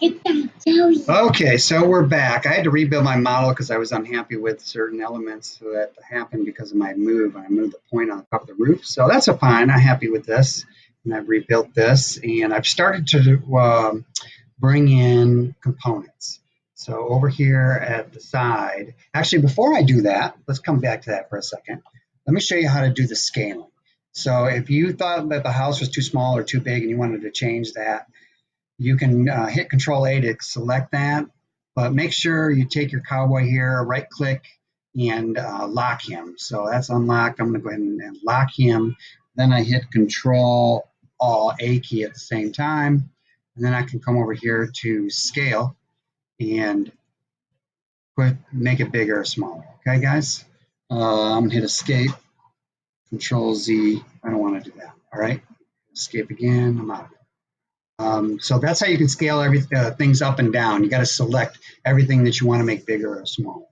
Okay, so we're back. I had to rebuild my model because I was unhappy with certain elements that happened because of my move. I moved the point on top of the roof, so that's fine. I'm happy with this, and I've rebuilt this, and I've started to bring in components. So over here at the side, actually, before I do that, let's come back to that for a second. Let me show you how to do the scaling. So if you thought that the house was too small or too big and you wanted to change that, you can hit Control A to select that, but make sure you take your cowboy here, right click, and lock him. So that's unlocked. I'm going to go ahead and lock him. Then I hit Control A key at the same time. And then I can come over here to scale and make it bigger or smaller. Okay, guys? I'm going to hit Escape, Control Z. I don't want to do that. All right? Escape again. I'm out of it. So that's how you can scale things up and down. You got to select everything that you want to make bigger or smaller.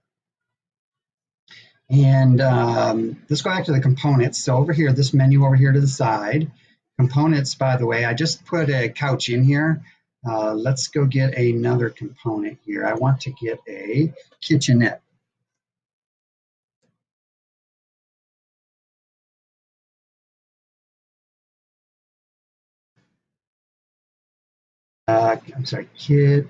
And let's go back to the components. So over here, this menu over here to the side, components, by the way, I just put a couch in here. Let's go get another component here. I want to get a kitchenette. I'm sorry, kitchenette.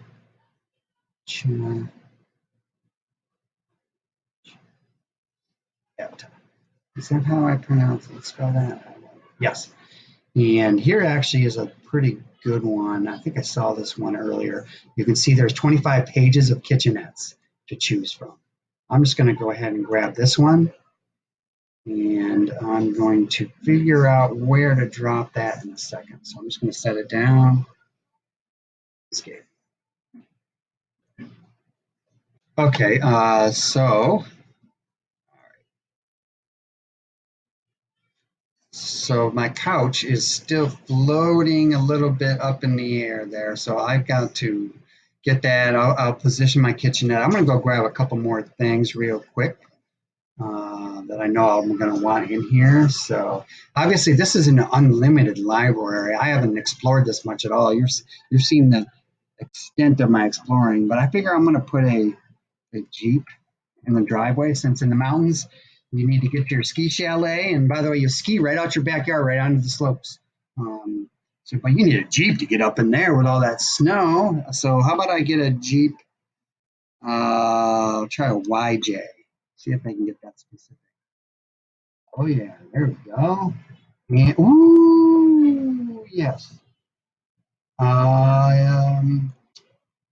Is that how I pronounce it? Spell that? Yes. And here actually is a pretty good one. I think I saw this one earlier. You can see there's 25 pages of kitchenettes to choose from. I'm just going to go ahead and grab this one. And I'm going to figure out where to drop that in a second. So I'm just going to set it down. Escape. Okay, so my couch is still floating a little bit up in the air there. So I've got to get that. I'll position my kitchenette. I'm going to go grab a couple more things real quick that I know I'm going to want in here. So obviously this is an unlimited library. I haven't explored this much at all. You've seen the extent of my exploring, but I figure I'm going to put a Jeep in the driveway, since in the mountains you need to get to your ski chalet, and by the way, you ski right out your backyard, right onto the slopes. But you need a Jeep to get up in there with all that snow. So how about I get a Jeep? I'll try a YJ. See if I can get that specific. Oh yeah, there we go. And ooh, yes.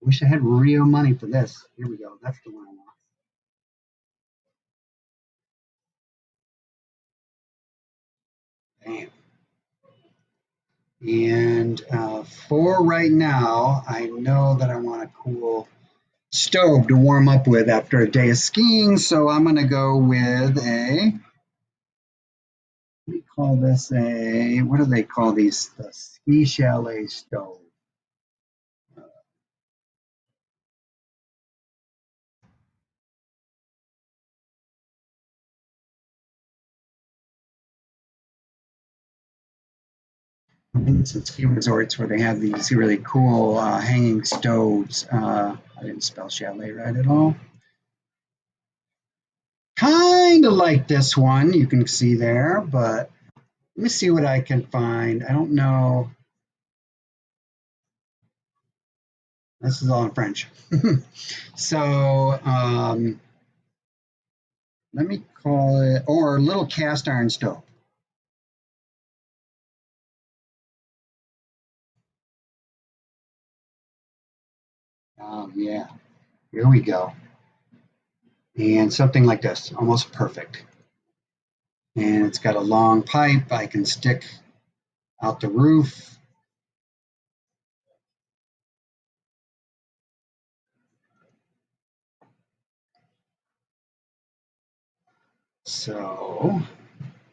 Wish I had real money for this. Here we go. That's the one I want. Bam. And for right now, I know that I want a cool stove to warm up with after a day of skiing. So I'm going to go with we call this what do they call these? The ski chalet stove. Some ski resorts where they have these really cool hanging stoves. I didn't spell chalet right at all. Kind of like this one you can see there, but let me see what I can find. I don't know. This is all in French. So let me call it, or little cast iron stove. Yeah, here we go. And something like this, almost perfect. And it's got a long pipe I can stick out the roof. So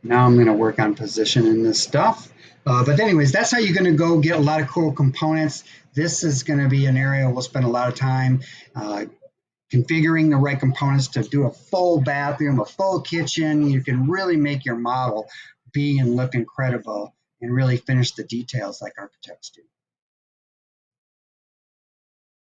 now I'm going to work on positioning this stuff. But anyways, that's how you're going to go get a lot of cool components. This is going to be an area we'll spend a lot of time configuring the right components to do a full bathroom, a full kitchen. You can really make your model be and look incredible and really finish the details like architects do.